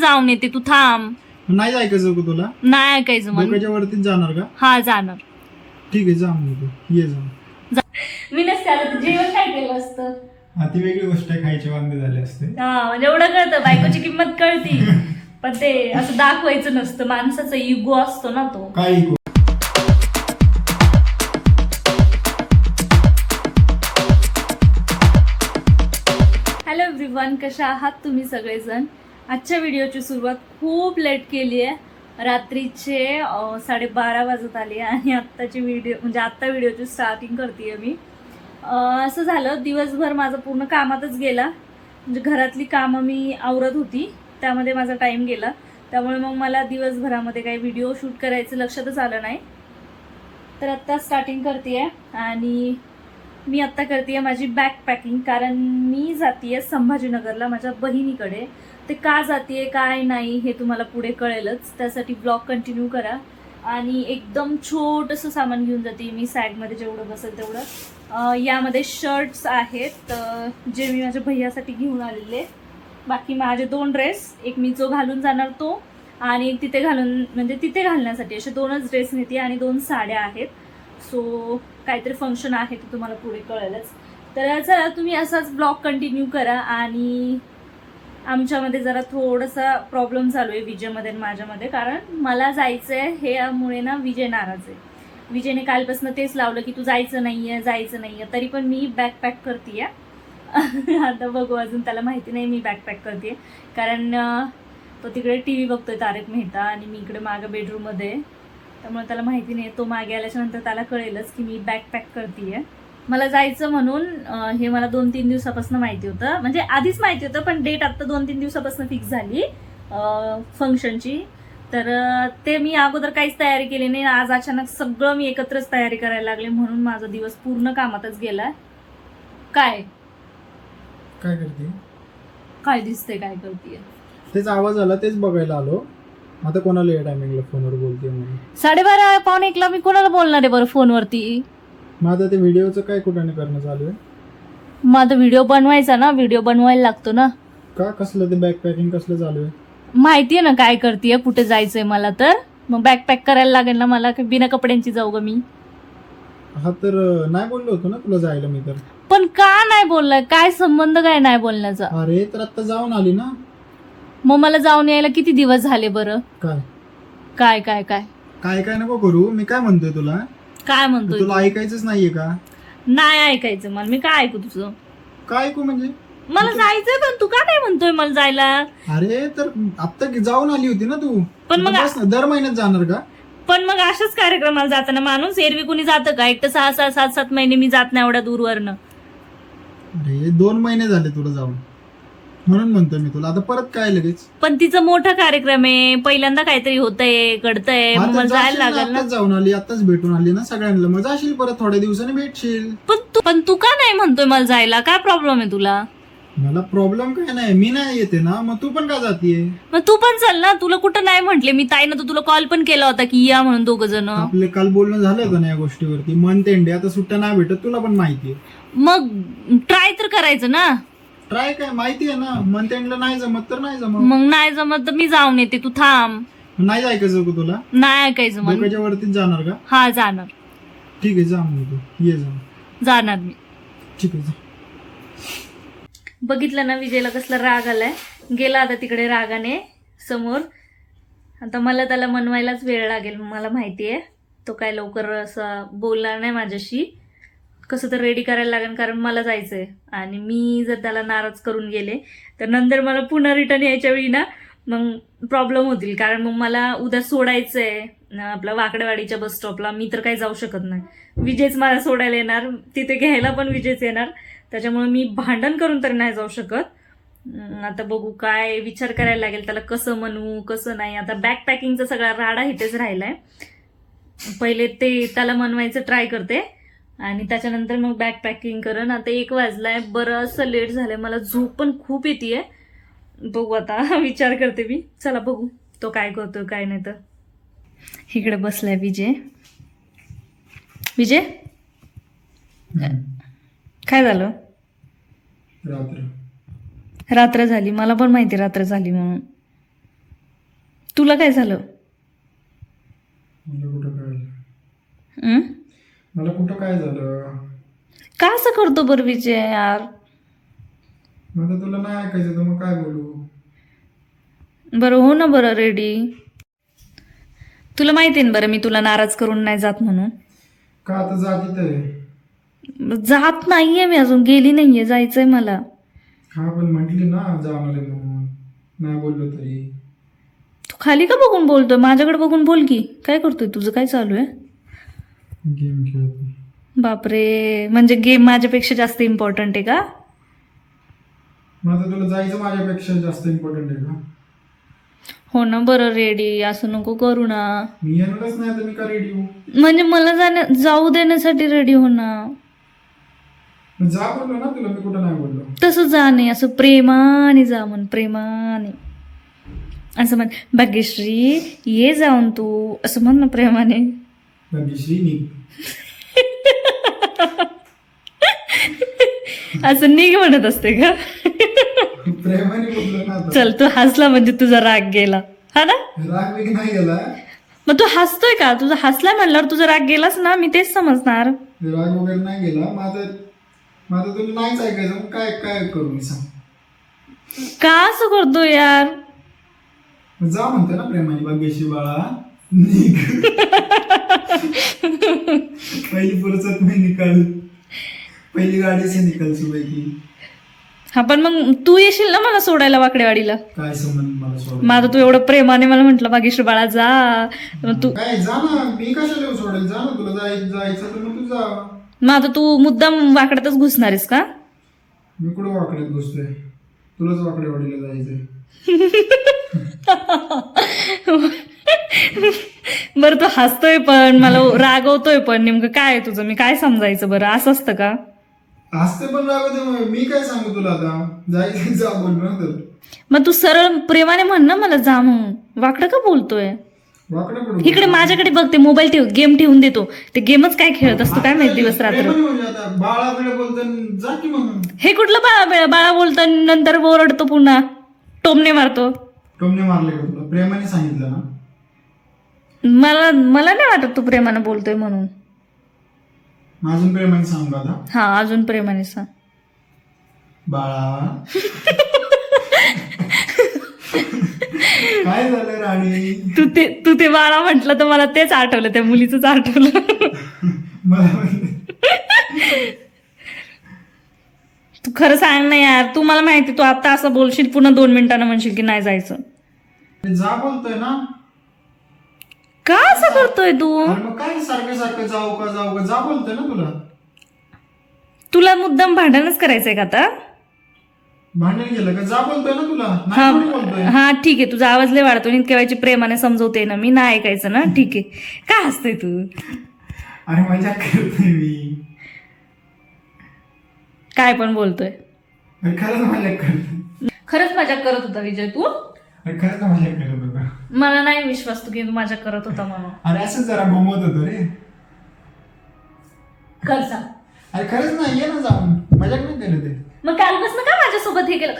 जाऊन येते, तू थांब. नाही ऐकायचं का तुला? नाही ऐकायचं मला. डोक्याच्या वरतीच जाणार का? हा जाणार. ठीक आहे, जा मग तू. ये जा. मी नसते आलं तर जेवण काय केलं असतं? हा, ती वेगळी गोष्ट आहे, खायचे वांदे झाले असते. हा म्हणजे एवढं कळतं, बायकोची किंमत कळती, पण ते असं दाखवायचं नसतं. माणसाचा इगो असतो ना तो. काय इगो? हॅलो एव्हरीवन, कशा आहात तुम्ही सगळेजण? आजच्या व्हिडिओची सुरुवात खूप लेट केली आहे. रात्रीचे 12:30 वाजत आले आणि आत्ताची व्हिडिओ म्हणजे आत्ता व्हिडिओची स्टार्टिंग करते मी. असं झालं, दिवसभर माझं पूर्ण कामातच गेला. म्हणजे घरातली कामं मी आवरत होती, त्यामध्ये माझा टाईम गेला. त्यामुळे मग मला दिवसभरामध्ये काही व्हिडिओ शूट करायचं लक्षातच आलं नाही. तर आत्ता स्टार्टिंग करते आहे आणि मी आत्ता करते माझी बॅग पॅकिंग. कारण मी जाते संभाजीनगरला माझ्या बहिणीकडे. ते का जाते काय नाही हे तुम्हाला पुढे कळेलच, त्यासाठी ब्लॉग कंटिन्यू करा. आणि एकदम छोटंसं सामान घेऊन जाते मी, सॅगमध्ये जेवढं बसेल तेवढं. यामध्ये शर्ट्स आहेत जे मी माझ्या भैयासाठी घेऊन आलेले. बाकी माझे 2 ड्रेस, एक मी जो घालून जाणार तो आणि एक तिथे घालून म्हणजे तिथे घालण्यासाठी, असे 2च ड्रेस नेते आणि 2 साड्या आहेत. सो काहीतरी फंक्शन आहे ते तुम्हाला पुढे कळेलच. तर चला तुम्ही असाच ब्लॉग कंटिन्यू करा. आणि आमच्यामध्ये जरा थोडासा प्रॉब्लेम चालू आहे विजयमध्ये आणि माझ्यामध्ये, कारण मला जायचं आहे हे यामुळे ना विजय नाराज आहे. विजयने कालपासून तेच लावलं की तू जायचं नाहीये जायचं नाहीये, तरी पण मी बॅग पॅक करते. आता बघू, अजून त्याला माहिती नाही मी बॅग पॅक करते. कारण तो तिकडे TV बघतोय तारक मेहता आणि मी इकडे मागं बेडरूममध्ये आहे. त्यामुळे त्याला माहिती नाही. तो मागे आल्याच्या नंतर त्याला कळेलच की मी बॅग पॅक करते. मला जायचं म्हणून हे मला 2-3 दिवसापासून माहिती होतं. म्हणजे आधीच माहिती होतं, पण डेट आता 2-3 दिवसापासून फिक्स झाली फंक्शनची. तर ते मी अगोदर काहीच तयारी केली नाही. आज अचानक सगळं मी एकत्रच तयारी करायला लागले, म्हणून माझा दिवस पूर्ण कामातच गेला. काय काय करते? काय दिसतंय काय करते? तेच आवाज आला, तेच बघायला आलो. आता कोणाला या टायमिंगला फोनवर बोलते म्हणून? 12:30 पावणे 1ला मी कोणाला बोलणार आहे बरं फोनवरती? मग आता ते व्हिडिओचं काय कुठे करणं चालू आहे? मग आता व्हिडिओ बनवायचा ना, व्हिडिओ बनवायला लागतो ना. का? कसलं ते बॅग पॅकिंग कसलं चालू आहे? माहितीये ना काय करतेय, कुठे जायचंय मला. तर मग बॅग पॅक करायला लागेल ना मला. बिना कपड्यांची जाऊ ग मी? हा, तर नाही बोललो होतो ना तुला जायला मी तर. पण का नाही बोललाय? काय संबंध काय नाही बोलण्याचा? अरे तर आता जाऊन आली ना. मग मला जाऊन यायला किती दिवस झाले बरं? काय काय काय काय काय काय नको करू. मी काय म्हणतोय तुला, काय म्हणतोय? तुला ऐकायचंच नाहीये का? नाही ऐकायचं मला. मी काय ऐकू तुझं? काय ऐकू म्हणजे? मला जायचंय, पण तू का नाही म्हणतोय मला जायला? अरे तर आता जाऊन आली होती ना तू. पण मग बस ना, दर महिन्यात जाणार का? पण मग अशाच कार्यक्रमाला जाताना माणूस एरवी कुणी जातं का? एक तर 6-6, 7-7 महिने मी जात नाही एवढ्या दूरवरनं. अरे 2 महिने झाले तुला जाऊन, म्हणून म्हणतोय मी तुला. आता परत काय लगेच? पण तिचा मोठा कार्यक्रम आहे, पहिल्यांदा काहीतरी होतंय घडतंय, हा, मग तर मला जाशील जायला ना, लागेल ना. आत्ताच जाऊन आली, आत्ताच भेटून आली ना सगळ्यांना. मग जाशील परत थोड्या दिवसांनी भेटशील. पण तू का नाही म्हणतोय मला जायला? काय प्रॉब्लेम आहे तुला? मला प्रॉब्लेम काय नाही, मी नाही येते ना, मग तू पण का जातीये? मग तू पण चल ना. तुला कुठं नाही म्हटले मी? ताईनं तर तुला कॉल पण केला होता की या म्हणून 2 जण. आपले काल बोलणं झालं होतं ना या गोष्टीवरती. मन तेंडे आता सुट्ट्या नाही भेटत, तुला पण माहितीये. मग ट्राय तर करायचं ना. ट्राय काय, माहितीये ना. मन तेंडला नाही जमत तर नाही जमत. मग नाही जमत तर मी जाऊन येते, तू थांब. नाही ऐकायचं का तुला? नाही ऐकायचं मला. डोक्याच्या वरतीच जाणार का? हा जाणार. ठीक आहे, जा मग तू. ये जा. जाणार मी. ठीक आहे, जा. बघितलं ना विजयला कसला राग आलाय. गेला आता तिकडे रागाने समोर. आता मला त्याला मनवायलाच वेळ लागेल, मला माहितीये. तो काय लवकर असं बोलणार नाही माझ्याशी. कसं तर रेडी करायला लागेल, कारण मला जायचंय. आणि मी जर त्याला नाराज करून गेले तर नंतर मला पुन्हा रिटर्न यायच्या वेळी ना मग प्रॉब्लेम होतील. कारण मग मला उद्या सोडायचंय आपल्या वाकडेवाडीच्या बस स्टॉपला. मी तर काही जाऊ शकत नाही. विजयच मला सोडायला येणार, तिथे घ्यायला पण विजयच येणार. त्याच्यामुळे मी भांडण करून तरी नाही जाऊ शकत. आता बघू, काय विचार करायला लागेल त्याला, कसं म्हणू कसं नाही. आता बॅग पॅकिंगचा सगळा राडा इथेच राहिलाय. पहिले ते त्याला मनवायचं ट्राय करते आणि त्याच्यानंतर मग बॅग पॅकिंग करण. आता 1 वाजलाय, बरं असं लेट झालंय, मला झोप पण खूप येतेय. बघू आता विचार करते मी. चला बघू तो काय करतोय काय नाही. तर इकडे बसलाय विजय. विजय काय झालं? रात्र झाली, मला पण माहिती रात्र झाली म्हणून. तुला काय झालं? मला कुठं काय झालं? हं? मला कुठं काय झालं? का असं करतो बरं विजय यार? मग आता तुला नाही ऐकायचं तर मग काय बोलू? बरं हो ना, बरं रेडी. तुला माहिती आहे ना बरं, मी तुला नाराज करून नाही जात म्हणून. का आता जातीत आहे? जात नाहीये मी, अजून गेली नाहीये, जायचंय मला. हा पण म्हटली ना जाणार आहे म्हणून, नाही बोललो तरी. तू खाली का बघून बोलतोय? माझ्याकडे बघून बोल की. काय करतोय? तुझं काय चालू आहे? गेम खेळतो. बापरे, म्हणजे गेम माझ्यापेक्षा जास्त इम्पॉर्टंट आहे का? मग आता तुला जायचं माझ्यापेक्षा जास्त इम्पॉर्टंट आहे का? हो ना, बरं रेडी, असं नको करू ना. मी येणारच नाही तर मी का रेडी होऊ? म्हणजे मला जाऊ देण्यासाठी रेडी हो ना. मग जा बोललो ना तुला, मी कुठं नाही बोललो. तसं जा नाही, असं प्रेमाने जा, म्हण प्रेमाने. असं म्हण, भाग्यश्री ये जाऊन तू, असं म्हण ना प्रेमाने. भाग्यश्री निघ. असं निघ म्हणत असते का? प्रेमाने बोललो ना आता. चल, तू हसला म्हणजे तुझा राग गेला, हा ना? राग बिग नाही गेला. मग तू हसतोय का? तुझा हसलाय म्हणल्यावर तुझा राग गेलाच ना, मी तेच समजणार. राग वगैरे नाही गेला. माझं तुला नाहीच ऐकायचं, मग काय काय करू मी सांग? का असं करतो यार? जा म्हणते ना प्रेमाने, भाग्यश्री बाळा निघ. पहिली फुर्सत में निकाल, पहिली गाडी से निकाल सुबह की. हा पण मग तू येशील ना मला सोडायला वाकडेवाडीला? काय संबंध मला सोड? माझं तू एवढं प्रेमाने मला म्हटलं भाग्यश्री बाळा जा, मग तू काय जा ना, मी कशाला येऊ सोडेल? जा ना, तुला जायचं तर मग तू जा. मग आता तू मुद्दाम वाकड्यातच घुसणार आहेस का? मी कुठं वाकड्यात घुसतोय? तुलाच वाकडेवाडीला जायचंय. बरं, तू हसतोय पण मला रागवतोय पण, नेमकं काय आहे तुझं? मी काय समजायचं बरं? असं असतं का? असते पण रागवते, मग मी काय सांगू तुला आता? जायचं जा बोललो ना तर. मग तू सरळ प्रेमाने म्हण ना मला जा म्हणून. वाकडं का बोलतोय? वाकडं कुठं? इकडे माझ्याकडे बघ, ते मोबाईल ठेव, गेम ठेवून देतो. ते गेमच काय खेळत असतो काय माहिती दिवस रात्र. प्रेमाने म्हणजे आता बाळाकडे बोलतो जा की म्हणून. हे कुठलं बाळा बाळा बोलतो, नंतर ओरडतो, पुन्हा टोमणे मारतो. टोमने मारले का तुला? प्रेमाने सांगितलं ना. मला नाही वाटत तू प्रेमाने बोलतोय म्हणून. अजून प्रेमाने सांगू आता? हा, अजून प्रेमाने सांग. बाळा काय झालं राणी? तू ते बाळा म्हटलं तर मला तेच आठवलं, त्या मुलीचंच आठवलं. मला म्हणते, तू खरं सांग ना यार, तू मला माहिती, तू आता असं बोलशील, पुन्हा 2 मिनिटांना म्हणशील की नाही जायचं. जा बोलतोय ना. का असं करतोय तू? अरे मग काय सारखं सारखं जाऊ का जा बोलतोय ना तुला. तुला मुद्दाम भांडणच करायचंय का आता? भांडण गेलं का? जा बोलतोय ना तुला. नाही थोडी बोलतोय. हा ठीक आहे, तुझा आवाज लय वाढतो, इतक्या वेळची प्रेमाने समजवते ना मी, नाही ऐकायचं ना, ठीक आहे. काय हसतोय तू? अरे मजा करतोय मी. काय पण बोलतोय? अरे खरंच मजा करतोय. खरंच मजा करत होता विजय तू? अरे खरंच मजा करत होता. मला नाही विश्वास तू की तू मजा करत होता म्हणून. अरे असं जरा घुमवत होतो रे. खरं सांग. अरे खरंच नाही, ये ना जाऊन, मजा नाही करत आहे. मग कालपासून का माझ्यासोबत हे केलं?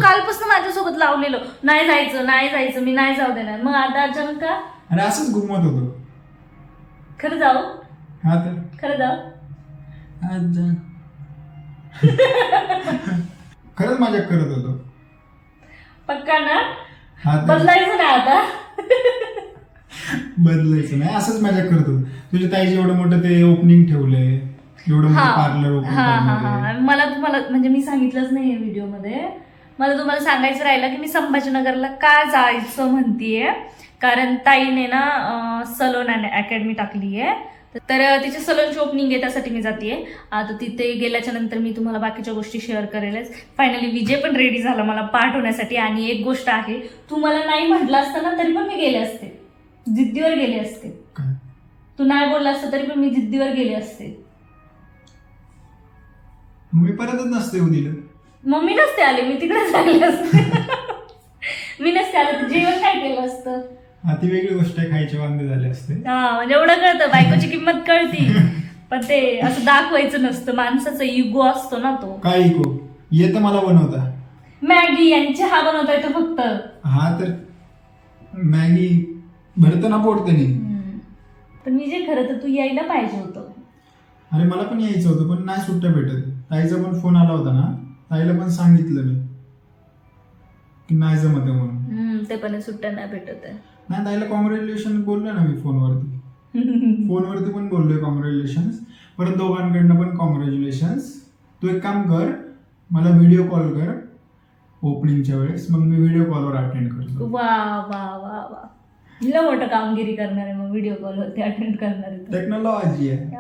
कालपासून माझ्यासोबत लावलेलं, नाही जायचं, मी नाही जाऊ देणार, मग आता अचानक का? अरे असंच घुमवत होतो. खरं जाऊ? हा तर खरं जाऊ? आज जा. खरंच मजा करत होतो. पक्का ना? हा तर बदलायचं नाही आता. बदलायचं नाही, असंच मजा करत होतो. तुझ्या ताईचे एवढं मोठं ते ओपनिंग ठेवलंय, एवढं मोठं पार्लर ओपन करणार. मला तुम्हाला म्हणजे मी सांगितलंच नाही व्हिडिओमध्ये. मला तुम्हाला सांगायचं राहिलं की मी संभाजीनगरला का जायचं म्हणतीये, कारण ताईने ना सलोन अकॅडमी टाकली आहे, तर तिच्या सलोनची ओपनिंग आहे, त्यासाठी मी जाते. आता तिथे गेल्याच्या नंतर मी तुम्हाला बाकीच्या गोष्टी शेअर करेलच. फायनली विजय पण रेडी झाला मला पाठवण्यासाठी. आणि एक गोष्ट आहे, तू मला नाही म्हटलं असतं ना तरी पण मी गेले असते, जिद्दीवर गेले असते. तू नाही बोलला असतं तरी पण मी जिद्दीवर गेले असते. मी परतच नसते येऊ दिलं. मग मी नसते आले, मी तिकडेच लागले असते. मी नसते आले तर जेवण काय केलं असतं? हा ती वेगळी गोष्ट आहे, खायचे वांदे झाले असते. हा म्हणजे एवढं कळतं, बायकोची किंमत कळती, पण ते असं दाखवायचं नसतं. माणसाचा इगो असतो ना तो. काय इको? येतं मला बनवता मॅगी आणि चहा बनवता येतो फक्त. हा तर मॅगी भरतं ना पोट त्याने. पण मी जे खरं तर तू यायला पाहिजे होतं. अरे मला पण यायचं होतं पण नाही सुट्ट्या भेटत. ताईचा पण फोन आला होता ना, ताईला पण सांगितलं मी की नाही जमत आहे म्हणून. ते पण सुट्ट्या नाही भेटत आहे. नाही, ताईला कॉंग्रॅच्युलेशन बोललो ना मी फोनवरती. फोनवरती पण बोललोय कॉंग्रॅच्युलेशन. परत दोघांकडनं पण कॉंग्रॅच्युलेशन. तू एक काम कर, मला व्हिडिओ कॉल कर ओपनिंगच्या वेळेस, मग मी व्हिडिओ कॉलवर अटेंड करतो. वा वा वा वा, लय मोठं कामगिरी करणार आहे मग, व्हिडिओ कॉलवरती अटेंड करणार आहे. टेक्नॉलॉजी आहे.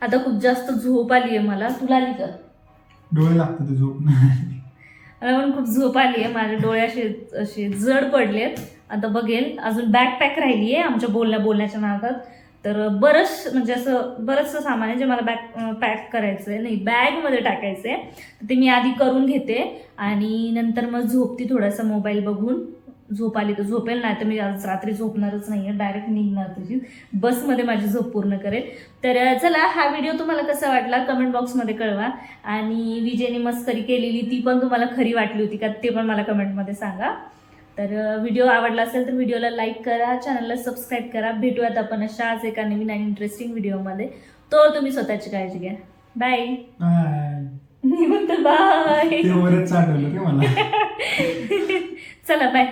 आता खूप जास्त झोप आली आहे मला. तुला आली का? डोळे लागतात झोप. मला पण खूप झोप आली आहे. माझे डोळे असे जड पडलेत. आता बघेल. अजून बॅग पॅक राहिली आहे आमच्या बोलण्याच्या नादात. तर बरंचसं सामान आहे जे मला बॅग पॅक करायचं आहे, नाही बॅगमध्ये टाकायचं आहे. ते मी आधी करून घेते आणि नंतर मग झोपती. थोडासा मोबाईल बघून झोप आली तर झोपेल, नाही तर मी आज रात्री झोपणारच नाही आहे. डायरेक्ट निघणार तुझी बसमध्ये माझी झोप पूर्ण करेल. तर चला, हा व्हिडिओ तुम्हाला कसा वाटला कमेंट बॉक्समध्ये कळवा. आणि विजयने मस्करी केलेली ती पण तुम्हाला खरी वाटली होती का ते पण मला कमेंटमध्ये सांगा. तर व्हिडिओ आवडला असेल तर व्हिडिओला लाईक करा, चॅनलला सबस्क्राईब करा. भेटूयात आपण अशाच एका नवीन आणि इंटरेस्टिंग व्हिडिओमध्ये. तो तुम्ही स्वतःची काळजी घ्या. बाय. मी म्हणतो बाय. ते वरच आठवलं ते मला. चला बाय.